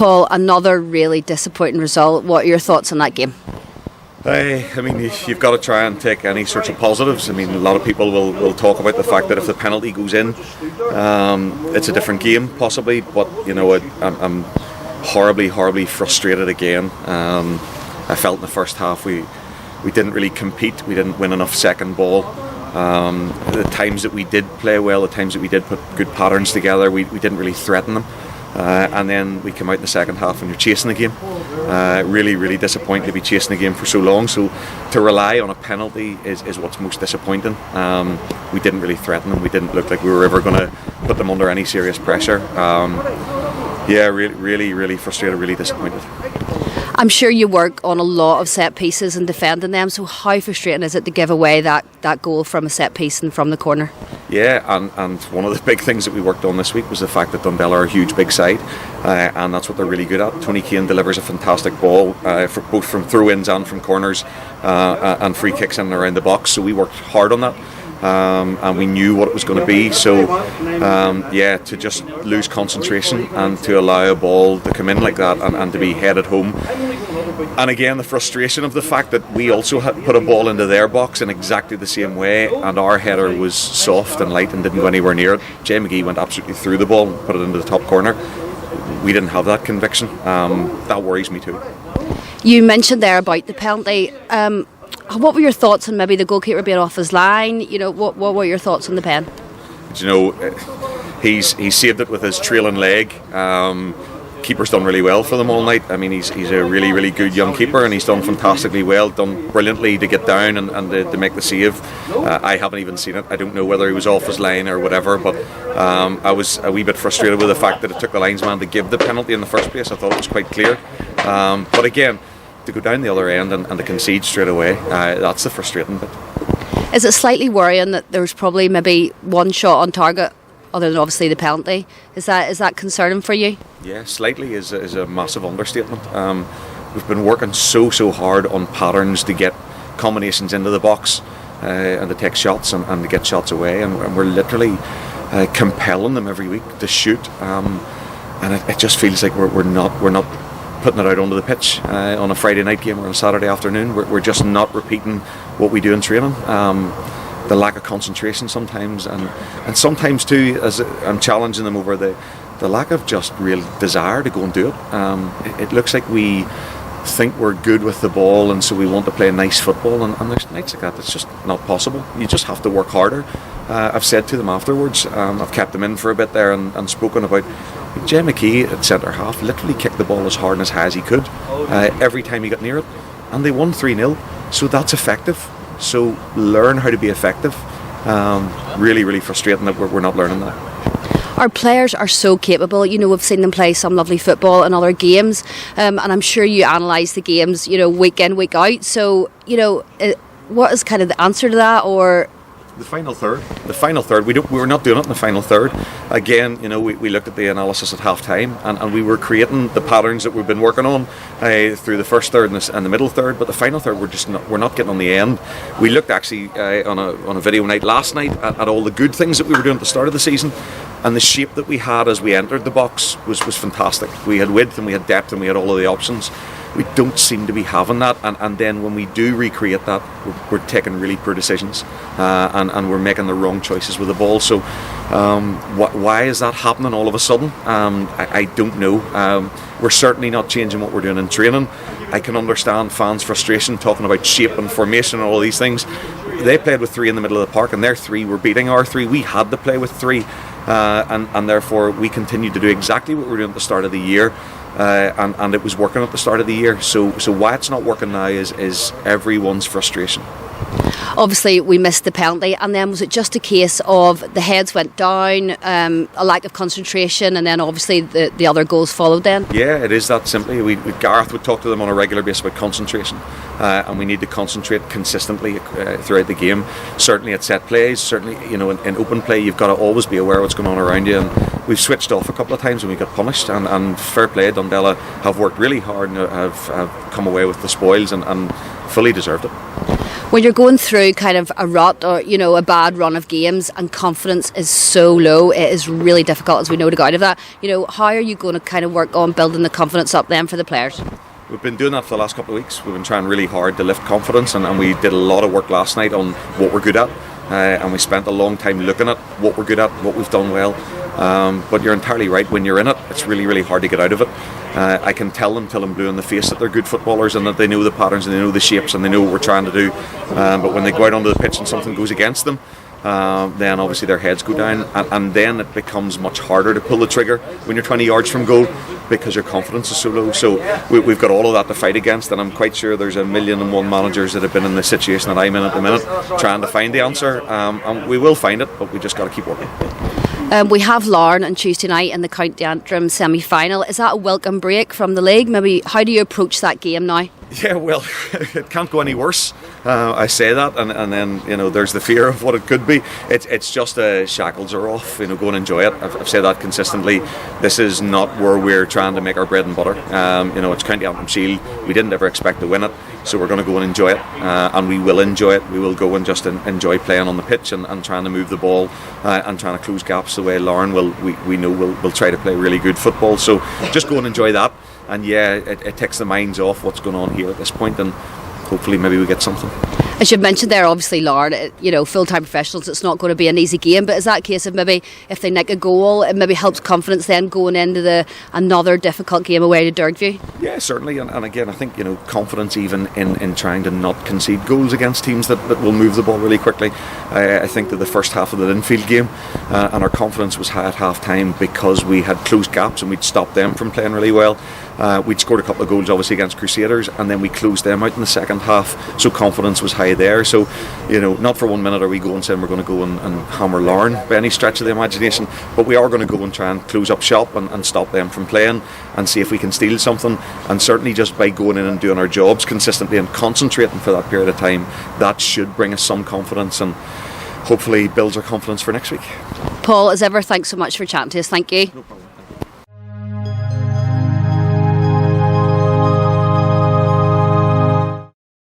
Paul, another really disappointing result. What are your thoughts on that game? I mean, you've got to try and take any sorts of positives. I mean, a lot of people will talk about the fact that if the penalty goes in, it's a different game, possibly. But, you know, I'm horribly frustrated again. I felt in the first half we didn't really compete. We didn't win enough second ball. The times that we did play well, the times that we did put good patterns together, we didn't really threaten them. And then we come out in the second half and you're chasing the game. Really disappointing to be chasing the game for so long. So to rely on a penalty is what's most disappointing. We didn't really threaten them. We didn't look like we were ever going to put them under any serious pressure. Really frustrated, really disappointed. I'm sure you work on a lot of set pieces and defending them, so how frustrating is it to give away that goal from a set piece and from the corner? Yeah, and one of the big things that we worked on this week was the fact that Dundela are a huge big side, and that's what they're really good at. Tony Kane delivers a fantastic ball, both from throw-ins and from corners, and free kicks in and around the box, so we worked hard on that. And we knew what it was going to be, so to just lose concentration and to allow a ball to come in like that and to be headed home, and again the frustration of the fact that we also had put a ball into their box in exactly the same way and our header was soft and light and didn't go anywhere near it. Jay McGee went absolutely through the ball and put it into the top corner. We didn't have that conviction. That worries me too. You mentioned there about the penalty. What were your thoughts on maybe the goalkeeper being off his line? You know, what were your thoughts on the pen? You know, he's saved it with his trailing leg. Keeper's done really well for them all night. I mean, he's a really good young keeper, and he's done fantastically well, done brilliantly to get down and to make the save. I haven't even seen it. I don't know whether he was off his line or whatever, but I was a wee bit frustrated with the fact that it took the linesman to give the penalty in the first place. I thought it was quite clear. But again, to go down the other end and to concede straight away, that's the frustrating bit. Is it slightly worrying that there's probably maybe one shot on target other than obviously the penalty? Is that concerning for you? Yeah, slightly is a massive understatement. We've been working so hard on patterns to get combinations into the box and to take shots and to get shots away, and we're literally compelling them every week to shoot, and it just feels like we're not putting it out onto the pitch on a Friday night game or on a Saturday afternoon. We're just not repeating what we do in training. The lack of concentration sometimes, and sometimes too, as I'm challenging them over the lack of just real desire to go and do it. It looks like we think we're good with the ball, and so we want to play nice football, and there's nights like that that's just not possible. You just have to work harder. I've said to them afterwards, I've kept them in for a bit there and spoken about Jay McKee at centre half literally kicked the ball as hard and as high as he could every time he got near it, and they won 3-0, so that's effective. So learn how to be effective. Really frustrating that we're not learning that. Our players are so capable. You know, we've seen them play some lovely football in other games, and I'm sure you analyse the games, you know, week in, week out. So, you know, what is kind of the answer to that, or? The final third. We were not doing it in the final third. Again, you know, we looked at the analysis at half time, and we were creating the patterns that we've been working on through the first third and the middle third. But the final third, we're not getting on the end. We looked actually on a video night last night at all the good things that we were doing at the start of the season, and the shape that we had as we entered the box was fantastic. We had width and we had depth and we had all of the options. We don't seem to be having that, and then when we do recreate that, we're taking really poor decisions, and we're making the wrong choices with the ball. So why is that happening all of a sudden? I don't know. We're certainly not changing what we're doing in training. I can understand fans' frustration talking about shape and formation and all of these things. They played with three in the middle of the park, and their three were beating our three. We had to play with three, and therefore we continued to do exactly what we were doing at the start of the year. And it was working at the start of the year. So why it's not working now is everyone's frustration. Obviously we missed the penalty, and then was it just a case of the heads went down, a lack of concentration, and then obviously the other goals followed then? Yeah, it is that simply. Gareth would talk to them on a regular basis about concentration, and we need to concentrate consistently throughout the game. Certainly at set plays, certainly, you know, in open play you've got to always be aware of what's going on around you, and we've switched off a couple of times and we got punished, and fair play, Dundela have worked really hard and have come away with the spoils and fully deserved it. When you're going through kind of a rut or, you know, a bad run of games and confidence is so low, it is really difficult, as we know, to go out of that. You know, how are you going to kind of work on building the confidence up then for the players? We've been doing that for the last couple of weeks. We've been trying really hard to lift confidence, and we did a lot of work last night on what we're good at, and we spent a long time looking at what we're good at, what we've done well. But you're entirely right, when you're in it, it's really, really hard to get out of it. I can tell them till I'm blue in the face that they're good footballers and that they know the patterns and they know the shapes and they know what we're trying to do. But when they go out onto the pitch and something goes against them, then obviously their heads go down, and then it becomes much harder to pull the trigger when you're 20 yards from goal, because your confidence is so low. So we've got all of that to fight against, and I'm quite sure there's 1,000,001 managers that have been in the situation that I'm in at the minute, trying to find the answer, and we will find it, but we just got to keep working. We have Larne on Tuesday night in the County Antrim semi-final. Is that a welcome break from the league? Maybe how do you approach that game now? Yeah, well, it can't go any worse. I say that, and then, you know, there's the fear of what it could be. It's just shackles are off. You know, go and enjoy it. I've said that consistently. This is not where we're trying to make our bread and butter. You know, it's County Antrim Shield. We didn't ever expect to win it, so we're going to go and enjoy it, and we will enjoy it. We will go and just enjoy playing on the pitch and trying to move the ball and trying to close gaps the way Larne will. We know will try to play really good football. So just go and enjoy that. And yeah, it takes the minds off what's going on here at this point, and hopefully maybe we get something. As you mentioned there, obviously Larne, you know, full-time professionals, it's not going to be an easy game, but is that a case of maybe if they nick a goal, it maybe helps confidence then going into another difficult game away to Dergview? Yeah, certainly, and again, I think, you know, confidence even in trying to not concede goals against teams that will move the ball really quickly. I think that the first half of the Linfield game, and our confidence was high at half-time because we had closed gaps and we'd stopped them from playing really well. We'd scored a couple of goals obviously against Crusaders, and then we closed them out in the second half, so confidence was high there. So, you know, not for 1 minute are we going saying we're going to go and hammer Larne by any stretch of the imagination, but we are going to go and try and close up shop and stop them from playing and see if we can steal something. And certainly just by going in and doing our jobs consistently and concentrating for that period of time, that should bring us some confidence and hopefully builds our confidence for next week. Paul, as ever, thanks so much for chatting to us. Thank you. No problem.